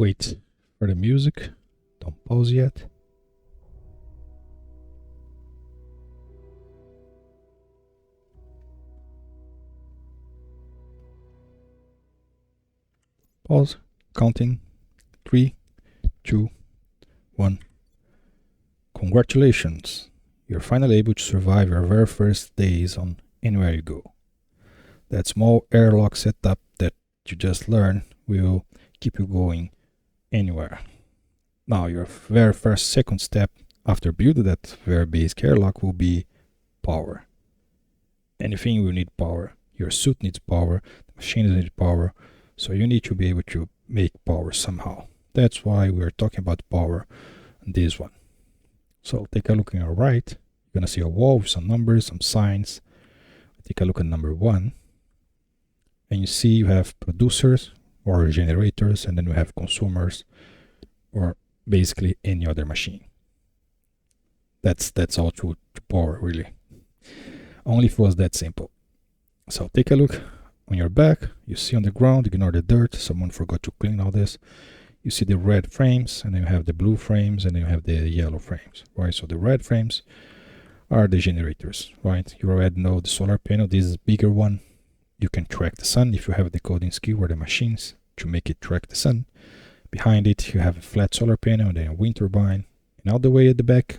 Wait for the music. Don't pause yet. Pause. Counting. 3, 2, 1. Congratulations! You're finally able to survive your very first days on Anywhere You Go. That small airlock setup that you just learned will keep you going anywhere. Now, your very first second step after building that very basic airlock will be power. Anything will need power. Your suit needs power, the machines need power, so you need to be able to make power somehow. That's why we're talking about power on this one. So take a look on your right. You're going to see a wall with some numbers, some signs. Take a look at number 1. And you see you have producers or generators, and then you have consumers or basically any other machine. That's all to power, really. Only if it was that simple. So take a look on your back. You see on the ground, ignore the dirt. Someone forgot to clean all this. You see the red frames, and then you have the blue frames, and then you have the yellow frames, right? So the red frames are the generators, right? You already know the solar panel. This is a bigger one. You can track the sun if you have the coding skill or the machines to make it track the sun. Behind it, you have a flat solar panel, and then a wind turbine. And all the way at the back,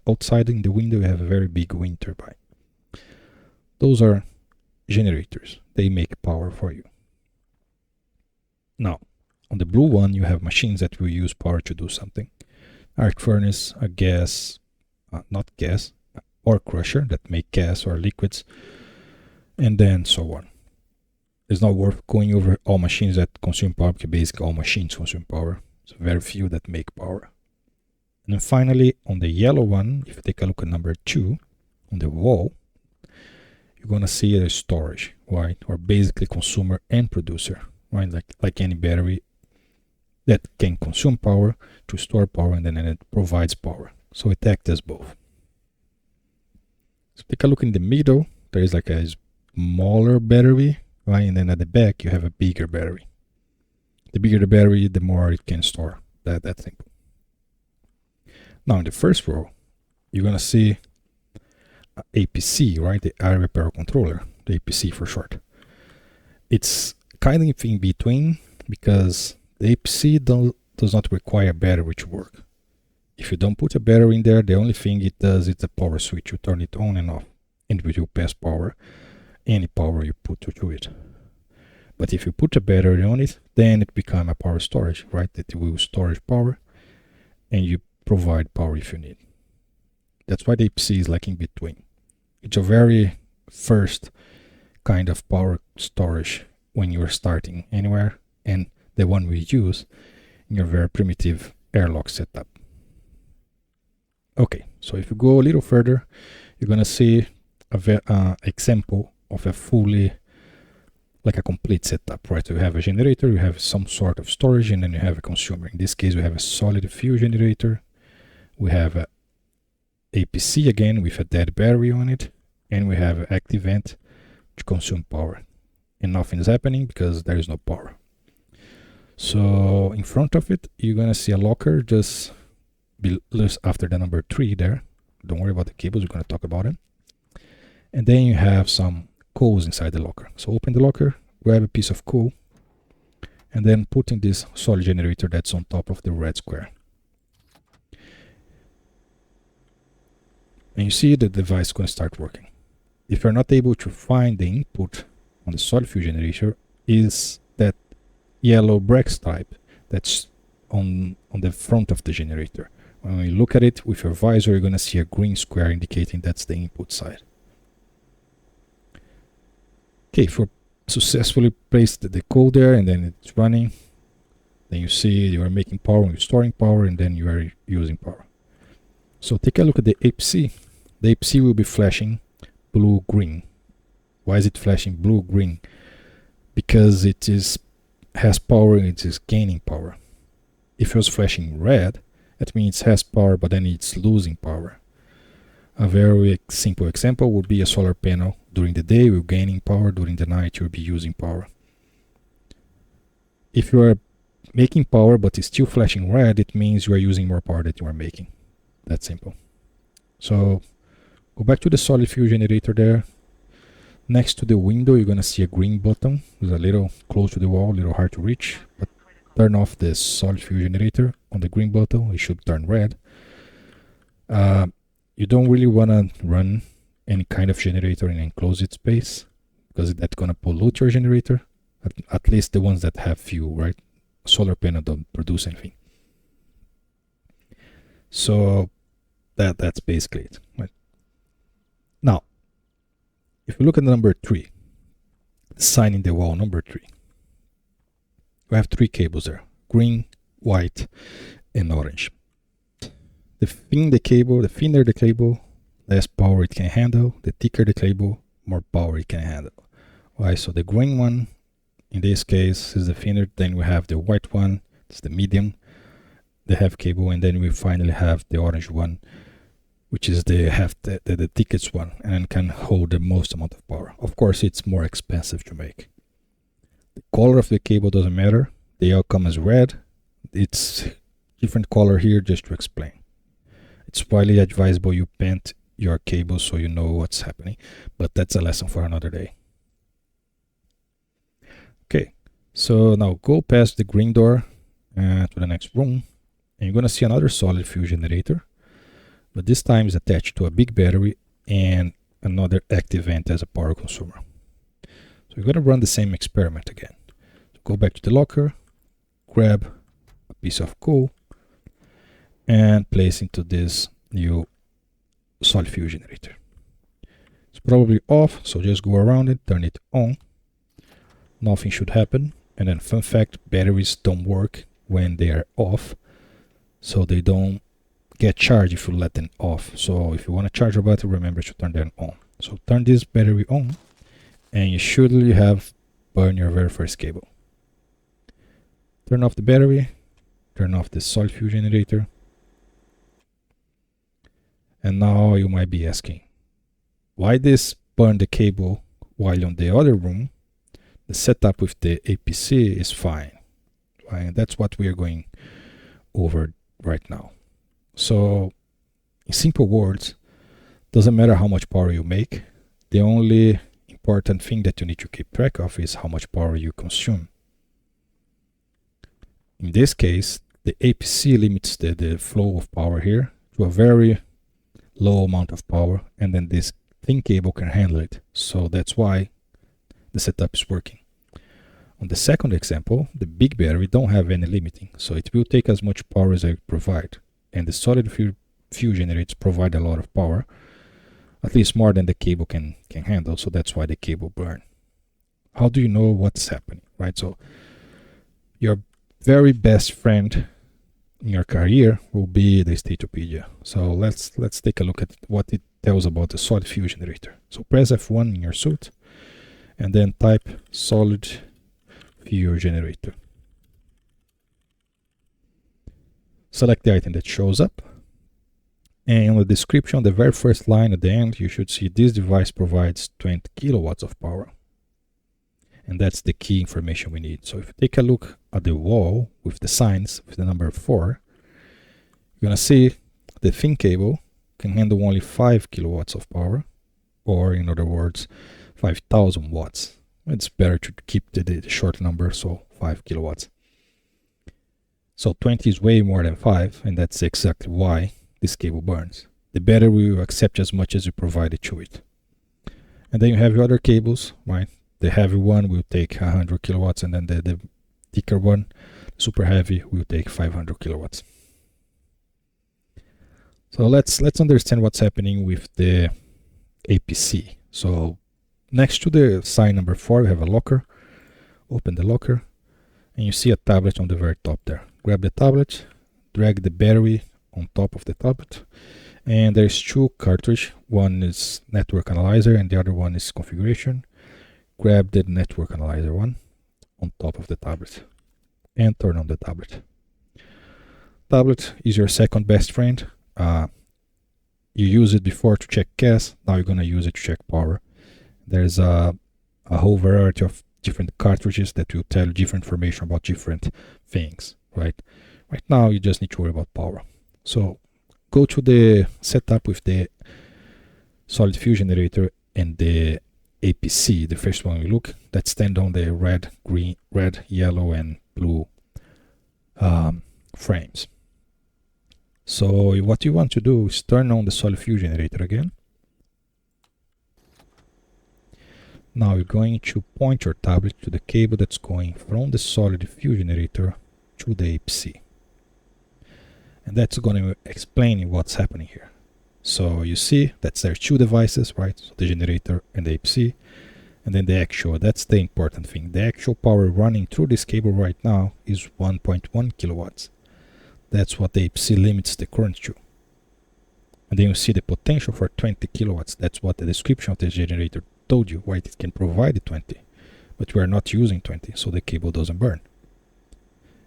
outside in the window, you have a very big wind turbine. Those are generators. They make power for you. Now, on the blue one, you have machines that will use power to do something. Arc furnace, a gas, not gas, or crusher that make gas or liquids, and then so on. It's not worth going over all machines that consume power, because basically all machines consume power. There's very few that make power. And then finally, on the yellow one, if you take a look at number 2, on the wall, you're going to see a storage, right? Or basically consumer and producer, right? Like any battery that can consume power to store power, and then it provides power. So it acts as both. So take a look in the middle. There is like a smaller battery, right? And then at the back, you have a bigger battery. The bigger the battery, the more it can store. That's simple. Now in the first row, you're going to see APC, right? The area power controller, the APC for short. It's kind of in between, because the APC does not require a battery to work. If you don't put a battery in there, the only thing it does is a power switch. You turn it on and off, and it will pass power, any power you put to it. But if you put a battery on it, then it becomes a power storage, right? It will store power, and you provide power if you need. That's why the APC is like in between. It's a very first kind of power storage when you're starting anywhere, and the one we use in your very primitive airlock setup. Okay, so if you go a little further, you're going to see an example of a fully, like a complete setup, right? So you have a generator, you have some sort of storage, and then you have a consumer. In this case, we have a solid fuel generator. We have a APC again with a dead battery on it, and we have an active vent to consume power. And nothing is happening because there is no power. So in front of it, you're going to see a locker just after the number 3 there. Don't worry about the cables, we're going to talk about them. And then you have some coals inside the locker. So open the locker, grab a piece of coal, and then put in this solid generator that's on top of the red square. And you see the device is going to start working. If you're not able to find the input on the solid fuel generator, is that yellow bracket type that's on the front of the generator. When you look at it with your visor, you're going to see a green square indicating that's the input side. Okay, if you successfully placed the code there and then it's running, then you see you are making power, you're storing power, and then you are using power. So take a look at the APC. The APC will be flashing blue-green. Why is it flashing blue-green? Because it has power and it is gaining power. If it was flashing red, that means it has power, but then it's losing power. A very simple example would be a solar panel. During the day, you're gaining power. During the night, you'll be using power. If you are making power but it's still flashing red, it means you are using more power that you are making. That's simple. So go back to the solid fuel generator there. Next to the window, you're going to see a green button. It's a little close to the wall, a little hard to reach, but turn off the solid fuel generator. On the green button, it should turn red. You don't really want to run any kind of generator in enclosed space because that's going to pollute your generator, at least the ones that have fuel, right? Solar panel don't produce anything. So that's basically it. Right? Now, if you look at number 3, sign in the wall number 3, we have 3 cables there: green, white, and orange. The thinner the cable, less power it can handle. The thicker the cable, more power it can handle. Right, so the green one, in this case, is the thinner. Then we have the white one, it's the medium, the heavy cable, and then we finally have the orange one, which is the thickest one and can hold the most amount of power. Of course, it's more expensive to make. The color of the cable doesn't matter. They all come as red. It's different color here just to explain. It's highly advisable you paint your cable so you know what's happening, but that's a lesson for another day. Okay, so now go past the green door to the next room, and you're going to see another solid fuel generator, but this time is attached to a big battery and another active vent as a power consumer. So you're going to run the same experiment again. So go back to the locker, grab a piece of coal, and place into this new solid fuel generator. It's probably off, so just go around it, turn it on. Nothing should happen. And then fun fact, batteries don't work when they are off, so they don't get charged if you let them off. So if you want to charge your battery, remember to turn them on. So turn this battery on, and you should have burned your very first cable. Turn off the battery, turn off the solid fuel generator. And now you might be asking, why this burn the cable while on the other room the setup with the APC is fine? And that's what we are going over right now. So in simple words, doesn't matter how much power you make, the only important thing that you need to keep track of is how much power you consume. In this case, the APC limits the flow of power here to a very low amount of power, and then this thin cable can handle it. So that's why the setup is working. On the second example, the big battery don't have any limiting, so it will take as much power as I provide. And the solid fuel generators provide a lot of power, at least more than the cable can handle, so that's why the cable burn. How do you know what's happening, right? So your very best friend in your career will be the Statopedia. So let's take a look at what it tells about the solid fuel generator. So press F1 in your suit and then type solid fuel generator. Select the item that shows up, and on the description, the very first line at the end, you should see this device provides 20 kilowatts of power. And that's the key information we need. So if you take a look at the wall with the signs with the number 4, you're going to see the thin cable can handle only 5 kilowatts of power, or in other words, 5,000 watts. It's better to keep the short number, so 5 kilowatts. So 20 is way more than 5, and that's exactly why this cable burns. The battery will accept as much as you provide it to it. And then you have your other cables, right? The heavy one will take 100 kilowatts, and then the thicker one, super heavy, will take 500 kilowatts. So let's understand what's happening with the APC. So next to the sign number 4, we have a locker. Open the locker, and you see a tablet on the very top there. Grab the tablet, drag the battery on top of the tablet, and there's 2 cartridges. One is network analyzer, and the other one is configuration. Grab the network analyzer one on top of the tablet and turn on the tablet. Tablet is your second best friend. You used it before to check gas, now you're going to use it to check power. There's a whole variety of different cartridges that will tell you different information about different things, right? Right now, you just need to worry about power. So go to the setup with the solid fuel generator and the APC, the first one we look, that stand on the red, yellow, and blue frames. So what you want to do is turn on the solid fuel generator again. Now you're going to point your tablet to the cable that's going from the solid fuel generator to the APC. And that's going to explain what's happening here. So you see that there are two devices, right? So the generator and the APC, and then the actual. That's the important thing. The actual power running through this cable right now is 1.1 kilowatts. That's what the APC limits the current to. And then you see the potential for 20 kilowatts. That's what the description of the generator told you, right? It can provide 20, but we are not using 20, so the cable doesn't burn.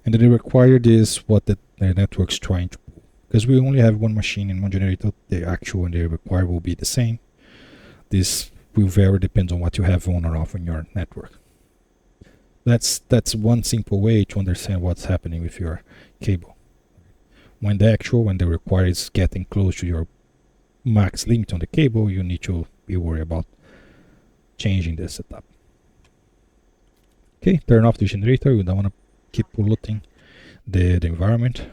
And then the required is what the network's trying to pull. Because we only have one machine and one generator, the actual and the required will be the same. This will vary, depends on what you have on or off in your network. That's one simple way to understand what's happening with your cable. When the required is getting close to your max limit on the cable, you need to be worried about changing the setup. Okay, turn off the generator. You don't want to keep polluting the environment.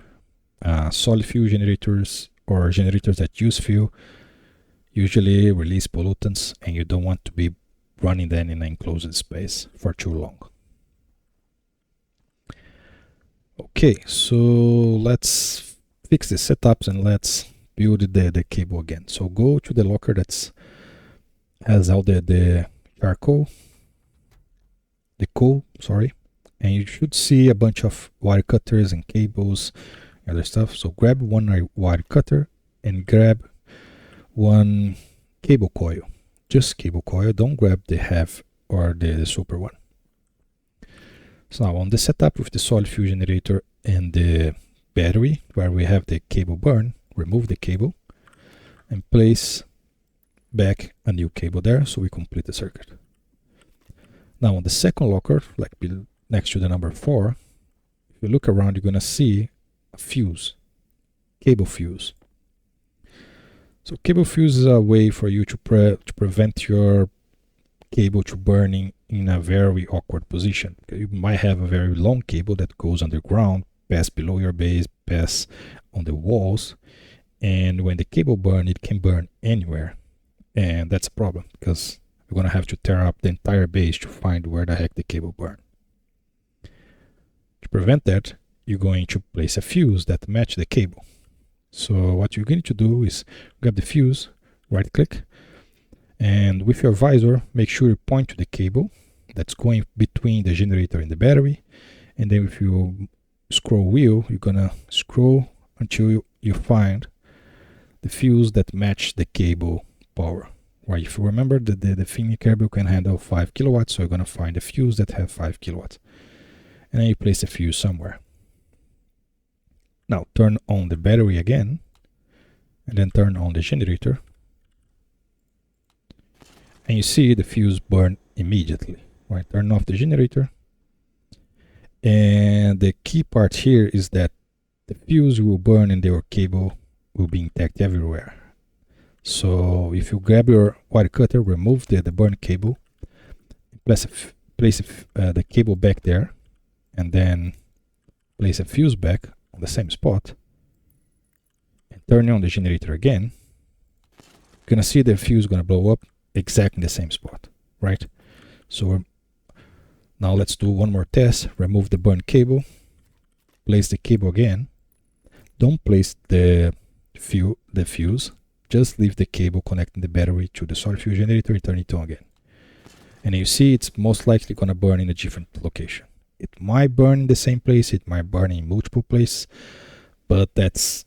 Solid fuel generators or generators that use fuel usually release pollutants, and you don't want to be running them in an enclosed space for too long. Okay, so let's fix the setups and let's build the cable again. So go to the locker that has all the charcoal, the coal, sorry, and you should see a bunch of wire cutters and cables and other stuff. So grab one wire cutter and grab one cable coil, just cable coil. Don't grab the half or the super one. So now on the setup with the solid fuel generator and the battery where we have the cable burn, remove the cable and place back a new cable there so we complete the circuit. Now on the second locker, like next to the number 4, if you look around, you're going to see a fuse, cable fuse. So cable fuse is a way for you to prevent your cable to burning in a very awkward position. You might have a very long cable that goes underground, pass below your base, pass on the walls, and when the cable burns, it can burn anywhere. And that's a problem because you're going to have to tear up the entire base to find where the heck the cable burned. To prevent that, you're going to place a fuse that matches the cable. So what you're going to do is grab the fuse, right click, and with your visor, make sure you point to the cable that's going between the generator and the battery. And then if you scroll wheel, you're going to scroll until you find the fuse that match the cable power. Right, if you remember, the thin cable can handle 5 kilowatts, so you're going to find a fuse that have 5 kilowatts. And then you place the fuse somewhere. Now turn on the battery again, and then turn on the generator. And you see the fuse burn immediately. Right, turn off the generator. And the key part here is that the fuse will burn and your cable will be intact everywhere. So if you grab your wire cutter, remove the burn cable, place the cable back there, and then place a fuse back on the same spot, and turn on the generator again, you're going to see the fuse going to blow up exactly in the same spot, right? So now let's do one more test. Remove the burn cable, place the cable again. Don't place the fuse. Just leave the cable connecting the battery to the solid fuel generator and turn it on again. And you see it's most likely going to burn in a different location. It might burn in the same place, it might burn in multiple places, but that's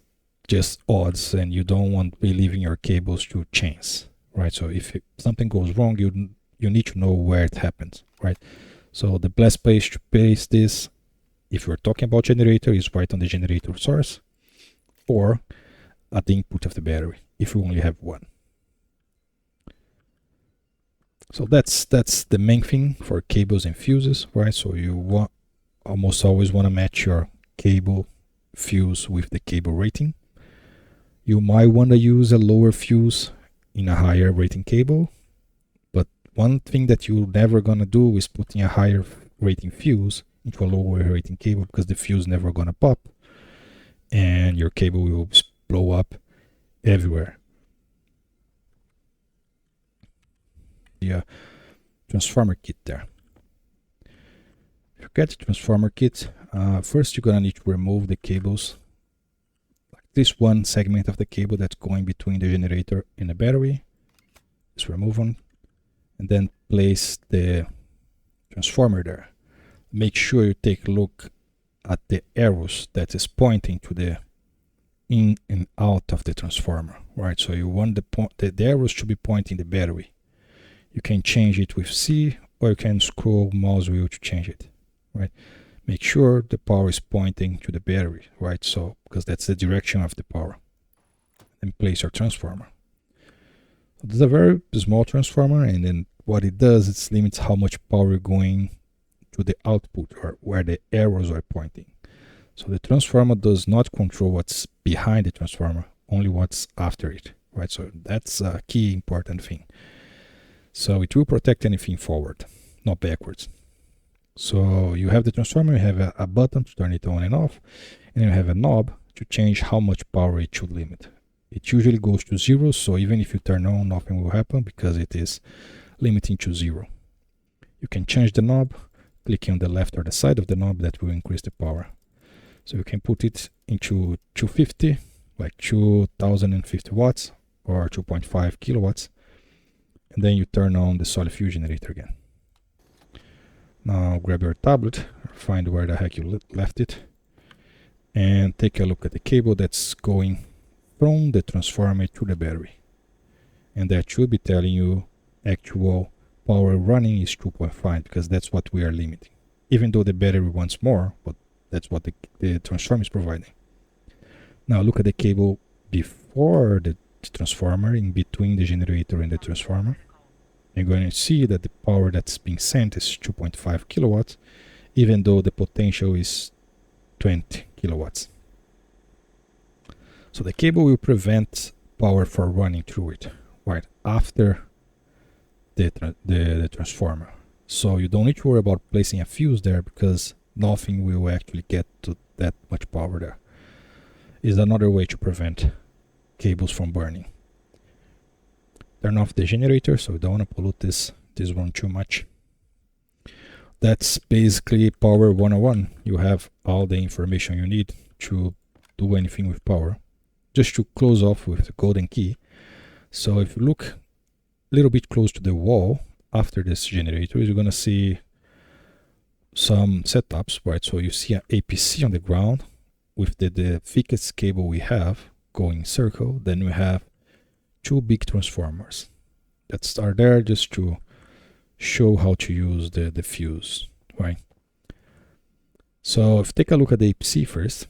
just odds, and you don't want to be leaving your cables to chance, right? So if something goes wrong, you need to know where it happens, right? So the best place to place this, if you're talking about generator, is right on the generator source or at the input of the battery, if you only have one. So that's the main thing for cables and fuses, right? So you almost always want to match your cable fuse with the cable rating. You might want to use a lower fuse in a higher rating cable, but one thing that you're never gonna do is putting a higher rating fuse into a lower rating cable, because the fuse never gonna pop and your cable will blow up everywhere. The transformer kit there. If you get the transformer kit, first you're gonna need to remove the cables, like this one segment of the cable that's going between the generator and the battery. Just remove them, and then place the transformer there. Make sure you take a look at the arrows that is pointing to the in and out of the transformer, right? So you want the arrows should be pointing the battery. You can change it with C, or you can scroll mouse wheel to change it, right? Make sure the power is pointing to the battery, right? So, because that's the direction of the power. And place your transformer. This is a very small transformer, and then what it does is limits how much power going to the output, or where the arrows are pointing. So the transformer does not control what's behind the transformer, only what's after it, right? So that's a key important thing. So it will protect anything forward, not backwards. So you have the transformer, you have a button to turn it on and off, and you have a knob to change how much power it should limit. It usually goes to 0, so even if you turn on, nothing will happen because it is limiting to 0. You can change the knob, clicking on the left or the side of the knob, that will increase the power. So you can put it into 250, like 2050 watts or 2.5 kilowatts. And then you turn on the solid fuel generator again. Now grab your tablet, find where the heck you left it, and take a look at the cable that's going from the transformer to the battery. And that should be telling you actual power running is 2.5, because that's what we are limiting. Even though the battery wants more, but that's what the transformer is providing. Now look at the cable before the transformer, in between the generator and the transformer. You're going to see that the power that's being sent is 2.5 kilowatts, even though the potential is 20 kilowatts. So the cable will prevent power from running through it right after the transformer. So you don't need to worry about placing a fuse there, because nothing will actually get to that much power there. Is another way to prevent cables from burning. Turn off the generator, so we don't want to pollute this one too much. That's basically power 101. You have all the information you need to do anything with power. Just to close off with the golden key. So if you look a little bit close to the wall after this generator, you're going to see some setups, right? So you see an APC on the ground with the thickest cable we have going in circle. Then we have two big transformers that are there just to show how to use the fuse, right? So if you take a look at the APC first,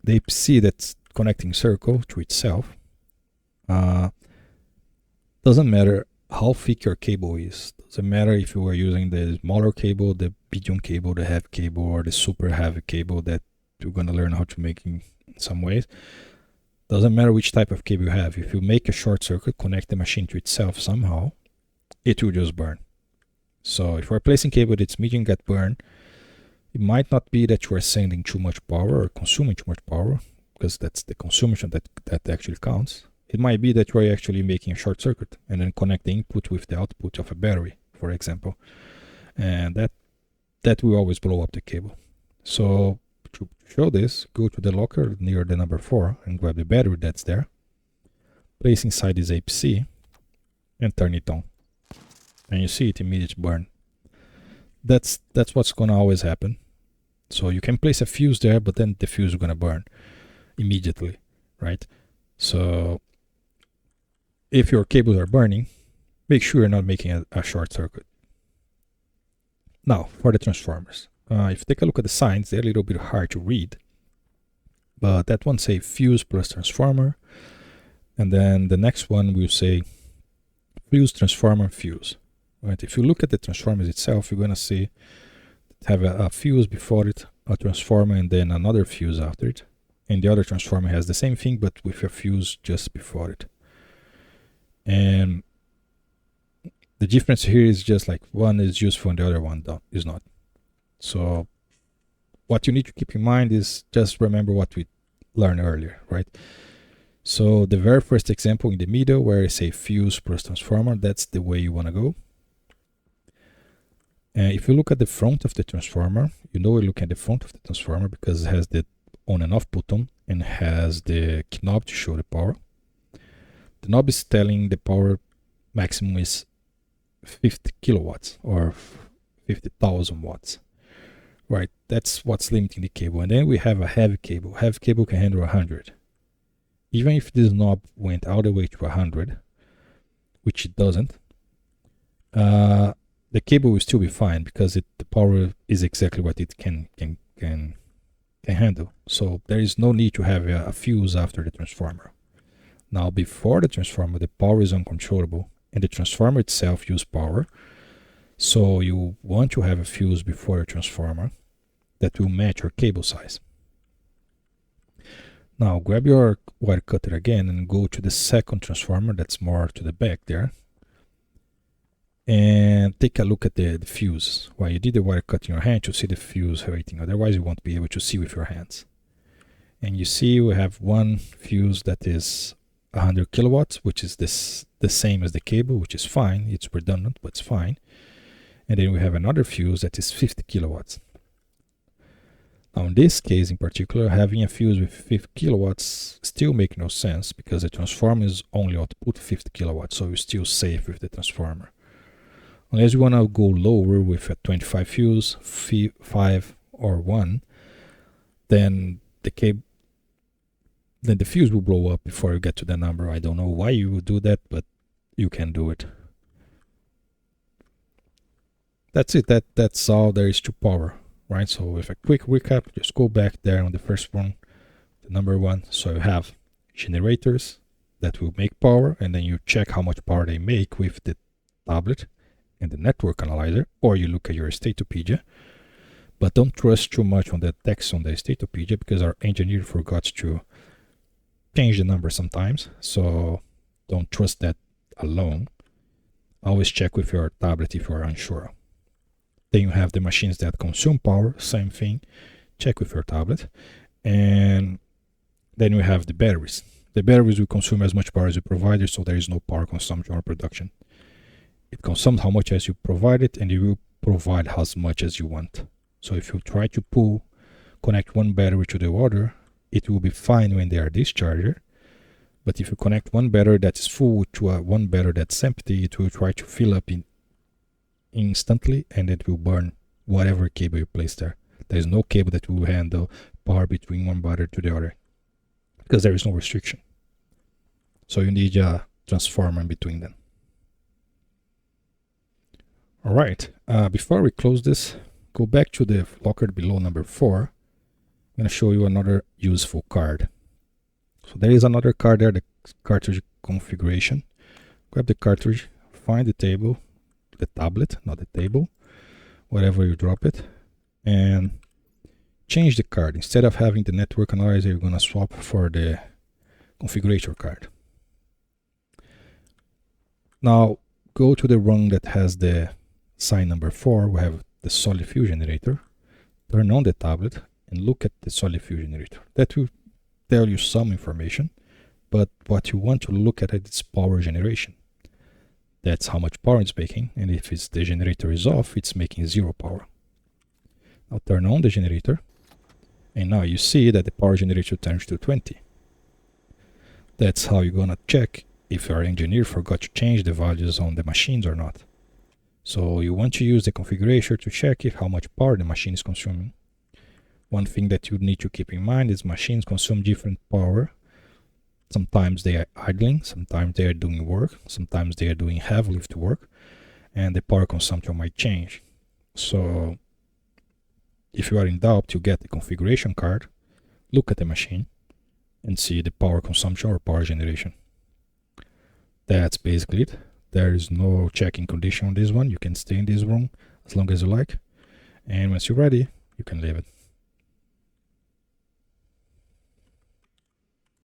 the APC that's connecting circle to itself, doesn't matter how thick your cable is. Doesn't matter if you are using the smaller cable, the medium cable, the heavy cable, or the super heavy cable that you're going to learn how to make in some ways. Doesn't matter which type of cable you have. If you make a short circuit, connect the machine to itself somehow, it will just burn. So if you're placing cable that's medium get burned, it might not be that you are sending too much power or consuming too much power, because that's the consumption that actually counts. It might be that you are actually making a short circuit and then connect the input with the output of a battery, for example. And that will always blow up the cable. So to show this, go to the locker near the number 4 and grab the battery that's there. Place inside this APC and turn it on. And you see it immediately burn. That's what's going to always happen. So you can place a fuse there, but then the fuse is going to burn immediately, right? So if your cables are burning, make sure you're not making a short circuit. Now, for the transformers. If you take a look at the signs, they're a little bit hard to read. But that one say fuse plus transformer. And then the next one will say fuse, transformer, fuse. Right? If you look at the transformers itself, you're gonna see it have a fuse before it, a transformer, and then another fuse after it. And the other transformer has the same thing, but with a fuse just before it. And the difference here is just like one is useful and the other one is not. So what you need to keep in mind is just remember what we learned earlier, right? So the very first example in the middle where I say fuse plus transformer, that's the way you want to go. And if you look at the front of the transformer, you know we're looking at the front of the transformer because it has the on and off button and has the knob to show the power. The knob is telling the power maximum is 50 kilowatts or 50,000 watts. Right, that's what's limiting the cable. And then we have a heavy cable. Heavy cable can handle 100. Even if this knob went all the way to 100, which it doesn't, the cable will still be fine because the power is exactly what it can handle. So there is no need to have a fuse after the transformer. Now before the transformer, the power is uncontrollable and the transformer itself uses power. So you want to have a fuse before a transformer that will match your cable size. Now grab your wire cutter again and go to the second transformer that's more to the back there. And take a look at the fuse. While you did the wire cut in your hand, you see the fuse rating. Otherwise you won't be able to see with your hands. And you see we have one fuse that is 100 kilowatts, which is the same as the cable, which is fine. It's redundant, but it's fine. And then we have another fuse that is 50 kilowatts. Now in this case in particular, having a fuse with 50 kilowatts still makes no sense because the transformer is only output 50 kilowatts, so you're still safe with the transformer. Unless you want to go lower with a 25 fuse, 5 or 1, then the fuse will blow up before you get to the number. I don't know why you would do that, but you can do it. That's it. That's all there is to power, right? So with a quick recap, just go back there on the first one, the number 1. So you have generators that will make power, and then you check how much power they make with the tablet and the network analyzer, or you look at your Statopedia. But don't trust too much on the text on the Statopedia because our engineer forgot to change the number sometimes. So don't trust that alone. Always check with your tablet if you are unsure. Then you have the machines that consume power, same thing, check with your tablet. And then you have the batteries. The batteries will consume as much power as you provide it, so there is no power consumption or production. It consumes how much as you provide it, and it will provide as much as you want. So if you try to connect one battery to the other, it will be fine when they are discharged. But if you connect one battery that is full to one battery that's empty, it will try to fill up instantly, and it will burn whatever cable you place there. There is no cable that will handle power between one battery to the other because there is no restriction. So you need a transformer in between them. All right, before we close this, go back to the locker below number 4. I'm going to show you another useful card. So there is another card there, the cartridge configuration. Grab the cartridge, find the table, the tablet, not the table, wherever you drop it, and change the card. Instead of having the network analyzer, you're going to swap for the configurator card. Now go to the rung that has the sign number 4. We have the solid fuel generator. Turn on the tablet and look at the solid fuel generator. That will tell you some information, but what you want to look at is power generation. That's how much power it's making, and if the generator is off, it's making 0 power. Now turn on the generator, and now you see that the power generator turns to 20. That's how you're gonna check if your engineer forgot to change the values on the machines or not. So you want to use the configurator to check how much power the machine is consuming. One thing that you need to keep in mind is machines consume different power. Sometimes they are idling, sometimes they are doing work, sometimes they are doing heavy lift work, and the power consumption might change. So if you are in doubt, you get the configuration card, look at the machine, and see the power consumption or power generation. That's basically it. There is no checking condition on this one. You can stay in this room as long as you like, and once you're ready, you can leave it.